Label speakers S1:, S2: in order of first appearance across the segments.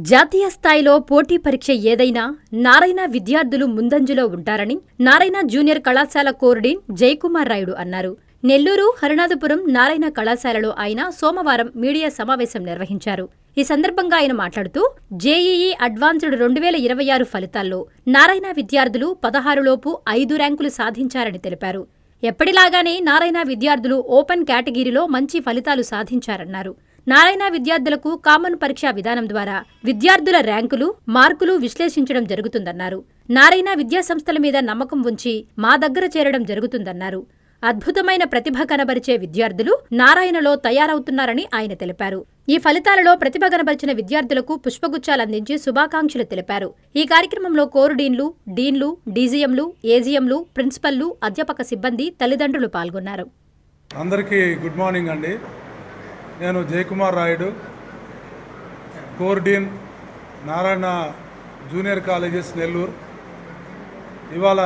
S1: జాతీయ స్థాయిలో పోటీ పరీక్ష ఏదైనా నారాయణ విద్యార్థులు ముందంజలో ఉంటారని నారాయణ జూనియర్ కళాశాల కోర్డీన్ జయకుమార్ రాయుడు అన్నారు. నెల్లూరు హరినాథపురం నారాయణ కళాశాలలో ఆయన సోమవారం మీడియా సమావేశం నిర్వహించారు. ఈ సందర్భంగా ఆయన మాట్లాడుతూ జేఈఈ అడ్వాన్స్డ్ 2026 ఫలితాల్లో నారాయణ విద్యార్థులు 16 లోపు 5 ర్యాంకులు సాధించారని తెలిపారు. ఎప్పటిలాగానే నారాయణ విద్యార్థులు ఓపెన్ కేటగిరీలో మంచి ఫలితాలు సాధించారన్నారు. నారాయణ విద్యార్థులకు కామన్ పరీక్షా విధానం ద్వారా విద్యార్థుల ర్యాంకులు, మార్కులు విశ్లేషించడం జరుగుతుందన్నారు. నారాయణ విద్యాసంస్థల మీద నమ్మకం ఉంచి మా దగ్గర చేరడం జరుగుతుందన్నారు. అద్భుతమైన ప్రతిభ కనబరిచే విద్యార్థులు నారాయణలో తయారవుతున్నారని ఆయన తెలిపారు. ఈ ఫలితాలలో ప్రతిభ కనబరిచిన విద్యార్థులకు పుష్పగుచ్చాలందించి శుభాకాంక్షలు తెలిపారు. ఈ కార్యక్రమంలో కోరుడీన్లు, డీన్లు, డీజీఎంలు, ఏజీఎంలు, ప్రిన్సిపల్లు, అధ్యాపక సిబ్బంది, తల్లిదండ్రులు పాల్గొన్నారు.
S2: అందరికీ గుడ్ మార్నింగ్ అండి. నేను జయకుమార్ రాయుడు, కోర్డీన్ నారాయణ జూనియర్ కాలేజెస్ నెల్లూరు. ఇవాళ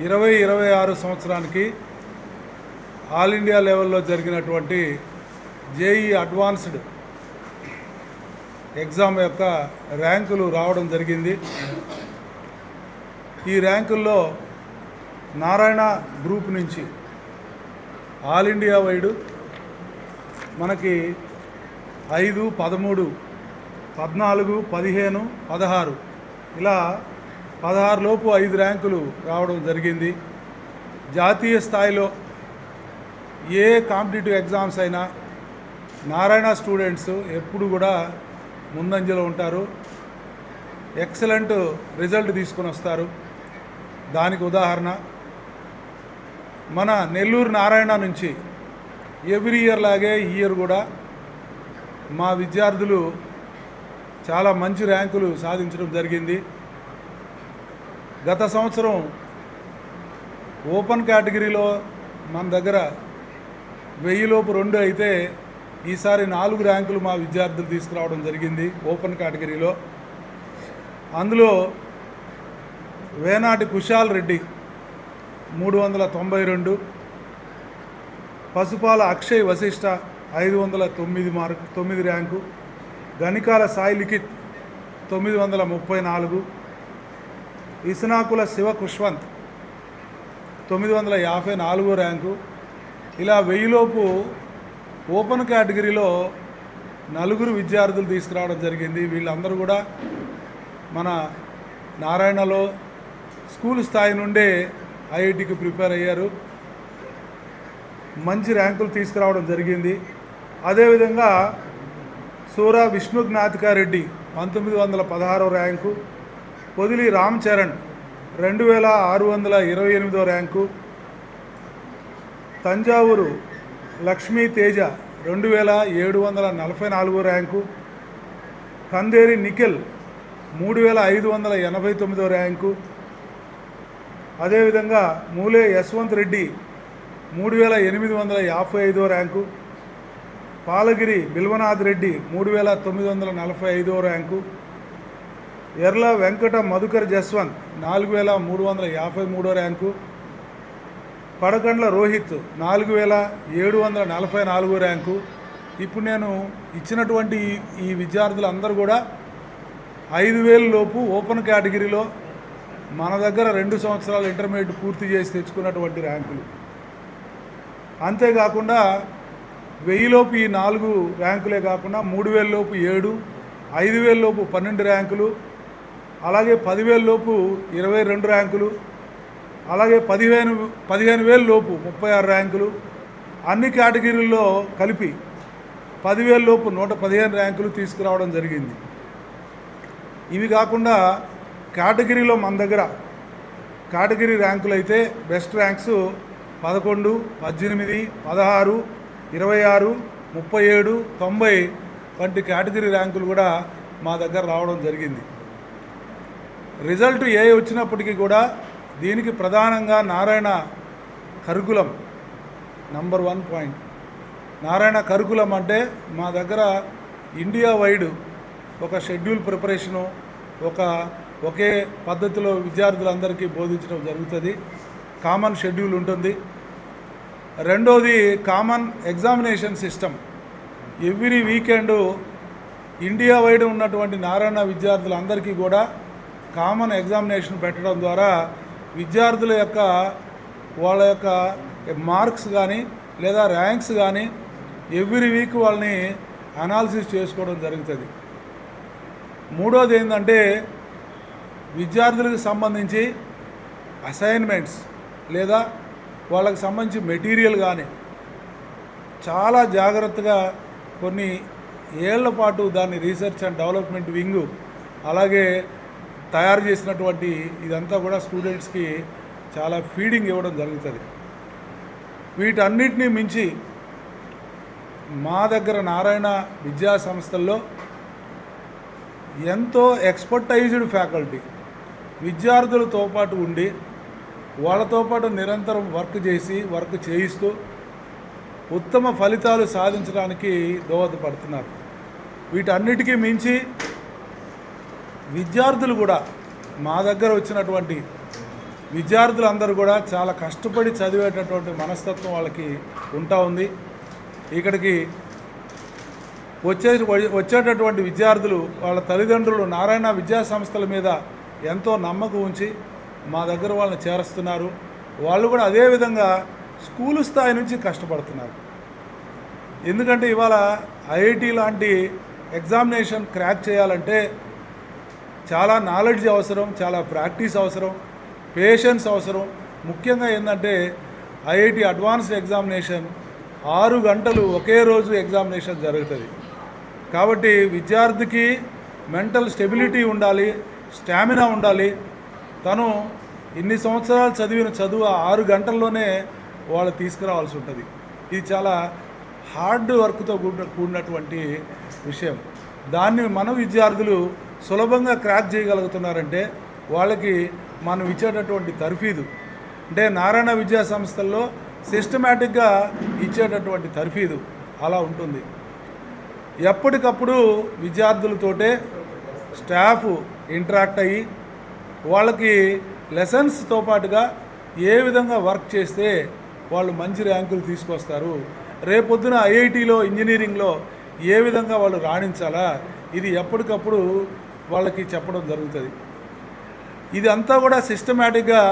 S2: 2026 సంవత్సరానికి ఆల్ ఇండియా లెవెల్లో జరిగినటువంటి జేఈ అడ్వాన్స్డ్ ఎగ్జామ్ యొక్క ర్యాంకులు రావడం జరిగింది. ఈ ర్యాంకుల్లో నారాయణ గ్రూప్ నుంచి ఆల్ ఇండియా వైడ్ మనకి 5, 13, 14, 15, 16 ఇలా 16 లోపు 5 ర్యాంకులు రావడం జరిగింది. జాతీయ స్థాయిలో ఏ కాంపిటేటివ్ ఎగ్జామ్స్ అయినా నారాయణ స్టూడెంట్స్ ఎప్పుడు కూడా ముందంజలో ఉంటారు. ఎక్సలెంట్ రిజల్ట్ తీసుకొని వస్తారు. దానికి ఉదాహరణ మన నెల్లూరు నారాయణ నుంచి ఎవ్రీ ఇయర్ లాగే ఈ ఇయర్ కూడా మా విద్యార్థులు చాలా మంచి ర్యాంకులు సాధించడం జరిగింది. గత సంవత్సరం ఓపెన్ కేటగిరీలో మన దగ్గర 1000 లోపు 2 అయితే ఈసారి 4 ర్యాంకులు మా విద్యార్థులు తీసుకురావడం జరిగింది ఓపెన్ కేటగిరీలో. అందులో వేనాటి కుశాల్ రెడ్డి 392, పసుపాల అక్షయ్ వశిష్ట 509 ర్యాంకు, గణికాల సాయి లిఖిత్ 934, ఇస్నాకుల శివ కుష్వంత్ 954 ర్యాంకు. ఇలా 1000 లోపు ఓపెన్ కేటగిరీలో 4 విద్యార్థులు తీసుకురావడం జరిగింది. వీళ్ళందరూ కూడా మన నారాయణలో స్కూల్ స్థాయి నుండే ఐఐటికి ప్రిపేర్ అయ్యారు. మంచి ర్యాంకులు తీసుకురావడం జరిగింది. అదేవిధంగా సూరా విష్ణుజ్ఞాతికారెడ్డి 1916 rank, Podili Ram Charan 2628 rank, Thanjavur Lakshmi Teja 2744 rank, Khanderi Nikhil 3589 rank, అదేవిధంగా మూలే Yashwant Reddy 3855 rank, Palagiri బిల్వనాథ్ Reddy 3945 rank, ఎర్ల Venkata Madhukar Jaswanth 4353 rank, Padakandla Rohit 4744 rank. ఇప్పుడు నేను ఇచ్చినటువంటి ఈ విద్యార్థులందరూ కూడా 5000 లోపు ఓపెన్ కేటగిరీలో మన దగ్గర 2 సంవత్సరాలు ఇంటర్మీడియట్ పూర్తి చేసి తెచ్చుకున్నటువంటి ర్యాంకులు. అంతేకాకుండా 1000 లోపు ఈ 4 ర్యాంకులే కాకుండా 3000 లోపు 7, 5000 లోపు 12 ర్యాంకులు, అలాగే 10000 లోపు 22 ర్యాంకులు, అలాగే 15000 లోపు 36 ర్యాంకులు, అన్ని కేటగిరీల్లో కలిపి 10000 లోపు 115 ర్యాంకులు తీసుకురావడం జరిగింది. ఇవి కాకుండా కేటగిరీలో మన దగ్గర కేటగిరీ ర్యాంకులు అయితే బెస్ట్ ర్యాంక్స్ 11, 18, 16, 26, 37, 90 వంటి కేటగిరీ ర్యాంకులు కూడా మా దగ్గర రావడం జరిగింది. రిజల్ట్ ఏ వచ్చినప్పటికీ కూడా దీనికి ప్రధానంగా Narayana curriculum number 1 point. Narayana curriculum అంటే మా దగ్గర ఇండియా వైడ్ ఒక షెడ్యూల్ ప్రిపరేషను ఒకే పద్ధతిలో విద్యార్థులందరికీ బోధించడం జరుగుతుంది. కామన్ షెడ్యూల్ ఉంటుంది. రెండోది common examination system. Every weekend India wide ఉన్నటువంటి నారాయణ విద్యార్థులందరికీ కూడా కామన్ ఎగ్జామినేషన్ పెట్టడం ద్వారా విద్యార్థుల యొక్క వాళ్ళ యొక్క మార్క్స్ కానీ లేదా ర్యాంక్స్ కానీ ఎవ్రీ వీక్ వాళ్ళని అనాలిసిస్ చేసుకోవడం జరుగుతుంది. మూడోది ఏంటంటే విద్యార్థులకు సంబంధించి అసైన్మెంట్స్ లేదా వాళ్ళకి సంబంధించి మెటీరియల్ కానీ చాలా జాగ్రత్తగా కొన్ని ఏళ్ల పాటు దాన్ని రీసెర్చ్ అండ్ డెవలప్మెంట్ వింగ్ అలాగే తయారు చేసినటువంటి ఇదంతా కూడా స్టూడెంట్స్కి చాలా ఫీడింగ్ ఇవ్వడం జరుగుతుంది. వీటన్నిటినీ మించి మా దగ్గర నారాయణ విద్యా సంస్థల్లో ఎంతో ఎక్స్పర్టైజ్డ్ ఫ్యాకల్టీ విద్యార్థులతో పాటు ఉండి వాళ్ళతో పాటు నిరంతరం వర్క్ చేయిస్తూ ఉత్తమ ఫలితాలు సాధించడానికి దోహదపడుతున్నారు. వీటన్నిటికీ మించి విద్యార్థులు కూడా మా దగ్గర వచ్చినటువంటి విద్యార్థులందరూ కూడా చాలా కష్టపడి చదివేటటువంటి మనస్తత్వం వాళ్ళకి ఉంటా ఉంది. ఇక్కడికి వచ్చేటటువంటి విద్యార్థులు వాళ్ళ తల్లిదండ్రులు నారాయణ విద్యా సంస్థల మీద ఎంతో నమ్మకం ఉంచి మా దగ్గర వాళ్ళని చేరుస్తున్నారు. వాళ్ళు కూడా అదేవిధంగా స్కూలు స్థాయి నుంచి కష్టపడుతున్నారు. ఎందుకంటే ఇవాళ ఐఐటి లాంటి ఎగ్జామినేషన్ క్రాక్ చేయాలంటే చాలా నాలెడ్జ్ అవసరం, చాలా ప్రాక్టీస్ అవసరం, పేషెన్స్ అవసరం. ముఖ్యంగా ఏంటంటే ఐఐటి అడ్వాన్స్డ్ ఎగ్జామినేషన్ 6 గంటలు ఒకే రోజు ఎగ్జామినేషన్ జరుగుతుంది. కాబట్టి విద్యార్థికి మెంటల్ స్టెబిలిటీ ఉండాలి, స్టామినా ఉండాలి. తను ఇన్ని సంవత్సరాలు చదివిన చదువు 6 గంటల్లోనే వాళ్ళు తీసుకురావాల్సి ఉంటుంది. ఇది చాలా హార్డ్ వర్క్తో కూడినటువంటి విషయం. దాన్ని మన విద్యార్థులు సులభంగా క్రాక్ చేయగలుగుతున్నారంటే వాళ్ళకి మనం ఇచ్చేటటువంటి తర్ఫీదు అంటే నారాయణ విద్యా సంస్థల్లో సిస్టమేటిక్గా ఇచ్చేటటువంటి తర్ఫీదు అలా ఉంటుంది. ఎప్పటికప్పుడు విద్యార్థులతోటే స్టాఫ్ ఇంటరాక్ట్ అయ్యి వాళ్ళకి లెసన్స్తో పాటుగా ఏ విధంగా వర్క్ చేస్తే వాళ్ళు మంచి ర్యాంకులు తీసుకొస్తారు, రేపొద్దున ఐఐటిలో ఇంజనీరింగ్లో ఏ విధంగా వాళ్ళు రాణించాలా, ఇది ఎప్పటికప్పుడు వాళ్ళకి చెప్పడం జరుగుతుంది. ఇది అంతా కూడా సిస్టమేటిక్గా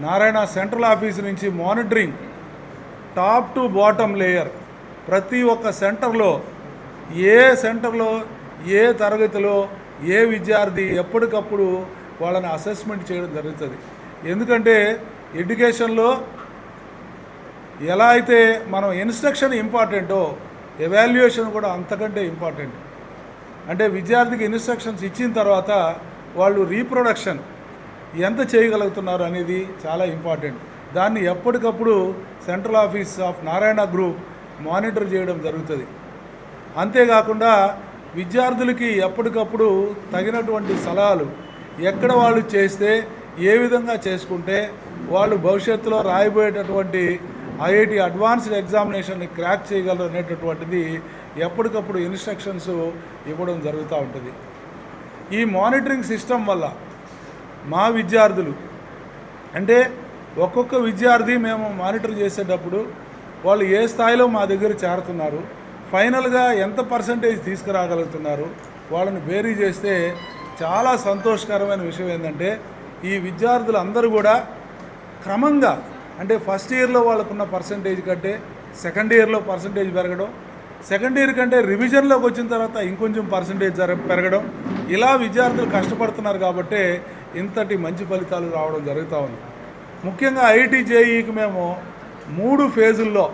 S2: నారాయణ సెంట్రల్ ఆఫీస్ నుంచి monitoring top to bottom layer ప్రతి ఒక్క సెంటర్లో ఏ తరగతిలో ఏ విద్యార్థి ఎప్పటికప్పుడు వాళ్ళని అసెస్మెంట్ చేయడం జరుగుతుంది. ఎందుకంటే ఎడ్యుకేషన్లో ఎలా అయితే మనం ఇన్స్ట్రక్షన్ ఇంపార్టెంటో ఎవాల్యుయేషన్ కూడా అంతకంటే ఇంపార్టెంట్. అంటే విద్యార్థికి ఇన్స్ట్రక్షన్స్ ఇచ్చిన తర్వాత వాళ్ళు రీప్రొడక్షన్ ఎంత చేయగలుగుతున్నారు అనేది చాలా ఇంపార్టెంట్. దాన్ని ఎప్పటికప్పుడు central office of Narayana group monitor చేయడం జరుగుతుంది. అంతేకాకుండా విద్యార్థులకి ఎప్పటికప్పుడు తగినటువంటి సలహాలు ఎక్కడ వాళ్ళు చేస్తే ఏ విధంగా చేసుకుంటే వాళ్ళు భవిష్యత్తులో రాయబోయేటటువంటి ఐఐటి అడ్వాన్స్డ్ ఎగ్జామినేషన్ని క్రాక్ చేయగలరు అనేటటువంటిది ఎప్పటికప్పుడు ఇన్స్ట్రక్షన్స్ ఇవ్వడం జరుగుతూ ఉంటుంది. ఈ మానిటరింగ్ సిస్టమ్ వల్ల మా విద్యార్థులు అంటే ఒక్కొక్క విద్యార్థి మేము మానిటర్ చేసేటప్పుడు వాళ్ళు ఏ స్థాయిలో మా దగ్గర చేరుతున్నారు, ఫైనల్గా ఎంత పర్సంటేజ్ తీసుకురాగలుగుతున్నారు, వాళ్ళని బేరీ చేస్తే చాలా సంతోషకరమైన విషయం ఏంటంటే ఈ విద్యార్థులు అందరూ కూడా క్రమంగా అంటే ఫస్ట్ ఇయర్లో వాళ్ళకున్న పర్సంటేజ్ కంటే సెకండ్ ఇయర్లో పర్సంటేజ్ పెరగడం, సెకండ్ ఇయర్ కంటే రివిజన్లోకి వచ్చిన తర్వాత ఇంకొంచెం పర్సంటేజ్ పెరగడం, ఇలా విద్యార్థులు కష్టపడుతున్నారు కాబట్టే ఇంతటి మంచి ఫలితాలు రావడం జరుగుతూ ఉంది. ముఖ్యంగా ఐఐటి జేఈకి మేము 3 ఫేజుల్లో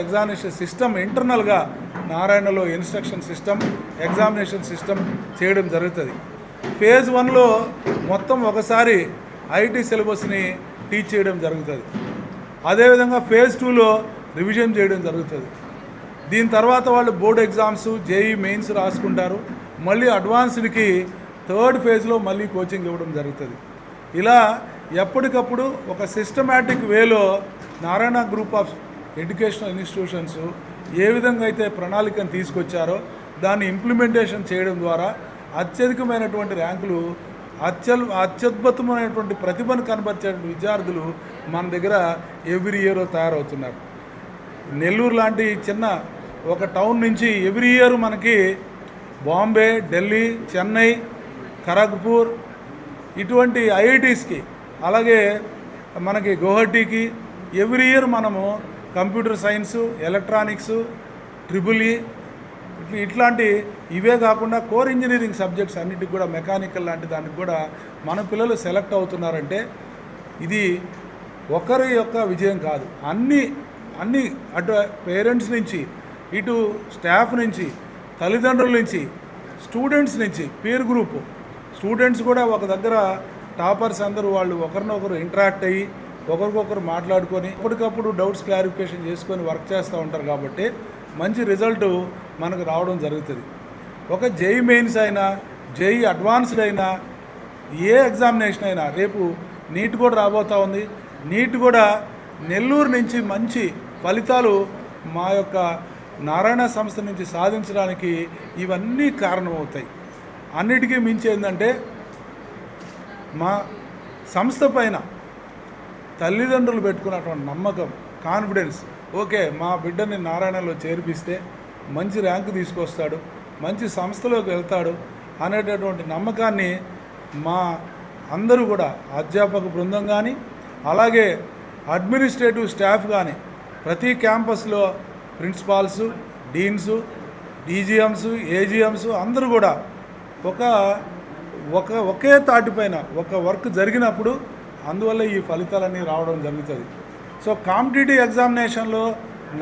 S2: ఎగ్జామినేషన్ సిస్టమ్ ఇంటర్నల్గా నారాయణలో ఇన్స్ట్రక్షన్ సిస్టమ్, ఎగ్జామినేషన్ సిస్టమ్ చేయడం జరుగుతుంది. ఫేజ్ 1లో మొత్తం ఒకసారి ఐఐటి సిలబస్ని టీచ్ చేయడం జరుగుతుంది. అదేవిధంగా ఫేజ్ 2లో రివిజన్ చేయడం జరుగుతుంది. దీని తర్వాత వాళ్ళు బోర్డు ఎగ్జామ్స్ జేఈ మెయిన్స్ రాసుకుంటారు. మళ్ళీ అడ్వాన్స్డ్కి 3rd ఫేజ్లో మళ్ళీ కోచింగ్ ఇవ్వడం జరుగుతుంది. ఇలా ఎప్పటికప్పుడు ఒక సిస్టమేటిక్ వేలో Narayana group of educational institutions ఏ విధంగా అయితే ప్రణాళికను తీసుకొచ్చారో దాన్ని ఇంప్లిమెంటేషన్ చేయడం ద్వారా అత్యధికమైనటువంటి ర్యాంకులు అత్యద్భుతమైనటువంటి ప్రతిభను కనబరిచే విద్యార్థులు మన దగ్గర ఎవ్రీ ఇయర్ తయారవుతున్నారు. నెల్లూరు లాంటి చిన్న ఒక టౌన్ నుంచి ఎవ్రీ ఇయర్ మనకి బాంబే, ఢిల్లీ, చెన్నై, ఖరగ్పూర్ ఇటువంటి ఐఐటీస్కి, అలాగే మనకి గౌహటికి ఎవ్రీ ఇయర్ మనము కంప్యూటర్ సైన్సు, ఎలక్ట్రానిక్సు, ట్రిపుల్ ఇట్లాంటి ఇవే కాకుండా కోర్ ఇంజనీరింగ్ సబ్జెక్ట్స్ అన్నిటికి కూడా, మెకానికల్ లాంటి దానికి కూడా మన పిల్లలు సెలెక్ట్ అవుతున్నారంటే ఇది ఒకరి యొక్క విజయం కాదు. అన్ని అటు పేరెంట్స్ నుంచి, ఇటు స్టాఫ్ నుంచి, తల్లిదండ్రుల నుంచి, స్టూడెంట్స్ నుంచి, పీర్ గ్రూపు స్టూడెంట్స్ కూడా ఒక దగ్గర టాపర్స్ అందరూ వాళ్ళు ఒకరినొకరు ఇంటరాక్ట్ అయ్యి ఒకరికొకరు మాట్లాడుకొని ఎప్పటికప్పుడు డౌట్స్ క్లారిఫికేషన్ చేసుకొని వర్క్ చేస్తూ ఉంటారు. కాబట్టి మంచి రిజల్ట్ మనకు రావడం జరుగుతుంది. ఒక జేఈ మెయిన్స్ అయినా, జేఈ అడ్వాన్స్డ్ అయినా, ఏ ఎగ్జామినేషన్ అయినా, రేపు నీట్ కూడా రాబోతూ ఉంది. నీట్ కూడా నెల్లూరు నుంచి మంచి ఫలితాలు మా యొక్క నారాయణ సంస్థ నుంచి సాధించడానికి ఇవన్నీ కారణమవుతాయి. అన్నిటికీ మించి ఏంటంటే మా సంస్థ పైన తల్లిదండ్రులు పెట్టుకున్నటువంటి నమ్మకం, కాన్ఫిడెన్స్. ఓకే, మా బిడ్డని నారాయణలో చేర్పిస్తే మంచి ర్యాంకు తీసుకొస్తాడు, మంచి సంస్థలోకి వెళ్తాడు అనేటటువంటి నమ్మకాన్ని మా అందరూ కూడా అధ్యాపక బృందం కానీ, అలాగే అడ్మినిస్ట్రేటివ్ స్టాఫ్ కానీ, ప్రతి క్యాంపస్లో ప్రిన్సిపాల్సు, డీన్సు, డీజీఎంస్, ఏజీఎంస్ అందరూ కూడా ఒకే తాటిపైన ఒక వర్క్ జరిగినప్పుడు అందువల్ల ఈ ఫలితాలన్నీ రావడం జరుగుతుంది. సో కాంపిటేటివ్ ఎగ్జామినేషన్లో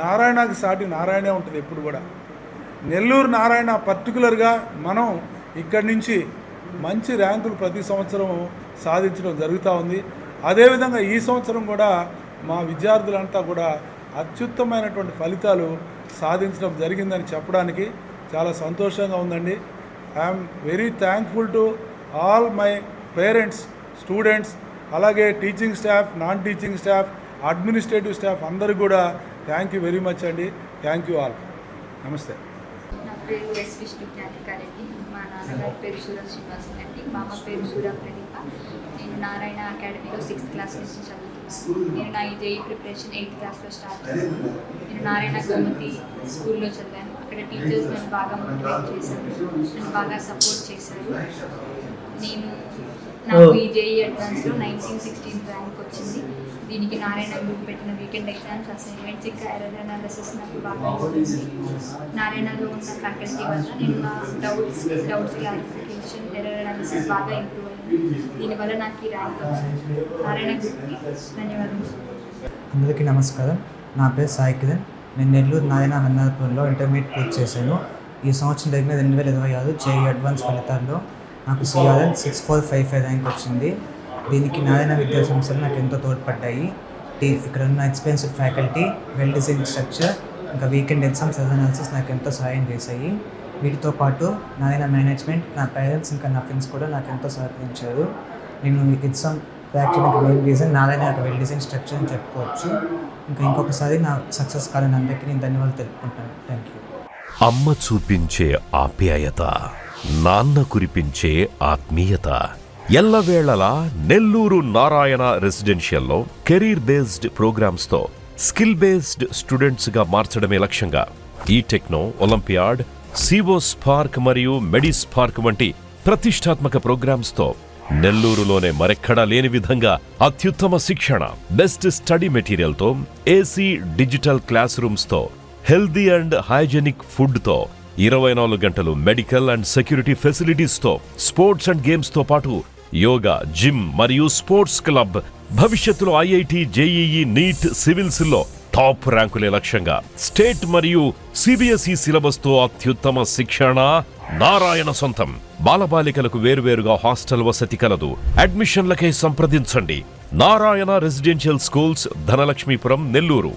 S2: నారాయణకి సాటి నారాయణే ఉంటుంది ఎప్పుడు కూడా. నెల్లూరు నారాయణ పర్టికులర్గా మనం ఇక్కడి నుంచి మంచి ర్యాంకులు ప్రతి సంవత్సరం సాధించడం జరుగుతూ ఉంది. అదేవిధంగా ఈ సంవత్సరం కూడా మా విద్యార్థులంతా కూడా అత్యుత్తమైనటువంటి ఫలితాలు సాధించడం జరిగిందని చెప్పడానికి చాలా సంతోషంగా ఉందండి. I'm very thankful to all my parents, students, అలాగే teaching staff, non teaching staff, administrative staff అందరికీ కూడా థ్యాంక్ యూ వెరీ మచ్ అండి. Thank you all. నమస్తే.
S3: నా పేరు ఎస్ విష్ణు జ్ఞాతికారెడ్డి. మా నాన్నగారి పేరు సూర శ్రీనివాస రెడ్డి, మా అమ్మ పేరు సూర ప్రదీప. నేను నారాయణ అకాడమీలో 6th క్లాస్ నుంచి చదువుతున్నాను. నేను నా ఈ జేఈ ప్రిపరేషన్ 8th క్లాస్లో స్టార్ట్ చేశాను. నేను నారాయణ గోమతి స్కూల్లో చదివాను. అక్కడ టీచర్స్ నన్ను బాగా మోటివేట్ చేశారు, నన్ను బాగా సపోర్ట్ చేశారు. నాకు ఈ జేఈ అడ్వాన్స్లో 1916 ర్యాంక్ వచ్చింది. దీనికి నారాయణ గ్రూప్ పెట్టిన వీకెండ్ ఎగ్జామ్స్, అసైన్మెంట్స్, ఇంకా ఎర్రర్ అనాలిసిస్ నాకు బాగా వచ్చింది. నారాయణలో ఉన్న ఫ్యాకల్టీ వల్ల నేను నా డౌట్స్ క్లారిఫికేషన్, ఎర్రర్ అనాలిసిస్ బాగా ఇంప్రూవ్ అయ్యింది. దీనివల్ల నాకు ఈ ర్యాంక్ వచ్చింది. నారాయణ గ్రూప్కి ధన్యవాదాలు.
S4: అందరికీ నమస్కారం. నా పేరు సాయి కిరణ్. నేను నెల్లూరు నారాయణ హన్నార్పూర్లో ఇంటర్మీడియట్ పూర్తి చేశాను. ఈ సంవత్సరం జరిగిన 2026 జేఈ అడ్వాన్స్ ఫలితాల్లో నాకు CRL 6455 ర్యాంక్ వచ్చింది. దీనికి నారాయణ విద్యా సంస్థలు నాకు ఎంతో తోడ్పడ్డాయి. ఇక్కడ ఉన్న experienced faculty, well design structure, ఇంకా వీకెండ్ ఎగ్జామ్స్ అనాలిసిస్ నాకు ఎంతో సహాయం చేశాయి. వీటితో పాటు నారాయణ మేనేజ్మెంట్, నా పేరెంట్స్, ఇంకా నా ఫ్రెండ్స్ కూడా నాకు ఎంతో సహకరించారు. నేను ఎగ్జామ్ క్రాక్ చేయడానికి మెయిన్ రీజన్ నారాయణ యొక్క వెల్ డిజైన్ స్ట్రక్చర్ అని చెప్పుకోవచ్చు. ఇంకొకసారి నా సక్సెస్ కాదని అందరికీ నేను ధన్యవాదాలు తెలుపుకుంటాను. Thank you.
S5: అమ్మ చూపించే ఆప్యాయత, నాన్న కురిపించే ఆత్మీయత ఎల్లవేళలా నెల్లూరు నారాయణ రెసిడెన్షియల్లో కెరీర్ బేస్డ్ ప్రోగ్రామ్స్తో స్కిల్ బేస్డ్ స్టూడెంట్స్గా మార్చడమే లక్ష్యంగా ఈ టెక్నో, ఒలింపియాడ్, సివో స్పార్క్ మరియు మెడి స్పార్క్ వంటి ప్రతిష్టాత్మక ప్రోగ్రామ్స్తో నెల్లూరులోనే మరెక్కడా లేని విధంగా అత్యుత్తమ శిక్షణ, బెస్ట్ స్టడీ మెటీరియల్తో, ఏసీ డిజిటల్ క్లాస్ రూమ్స్తో, హెల్దీ అండ్ హైజెనిక్ ఫుడ్తో, 24 గంటలు మెడికల్ అండ్ సెక్యూరిటీ ఫెసిలిటీస్తో, స్పోర్ట్స్ అండ్ గేమ్స్తో పాటు యోగా, జిమ్ మరియు స్పోర్ట్స్ క్లబ్, భవిష్యత్తులో ఐఐటి, జేఈఈ, నీట్, సివిల్స్లో టాప్ ర్యాంకులే లక్ష్యంగా స్టేట్ మరియు సిబిఎస్ఈ సిలబస్తో అత్యుత్తమ శిక్షణ నారాయణ సొంతం. బాలబాలికలకు వేర్వేరుగా హాస్టల్ వసతి కలదు. అడ్మిషన్లకై సంప్రదించండి. Narayana residential schools, Dhanalakshmipuram, Nellore.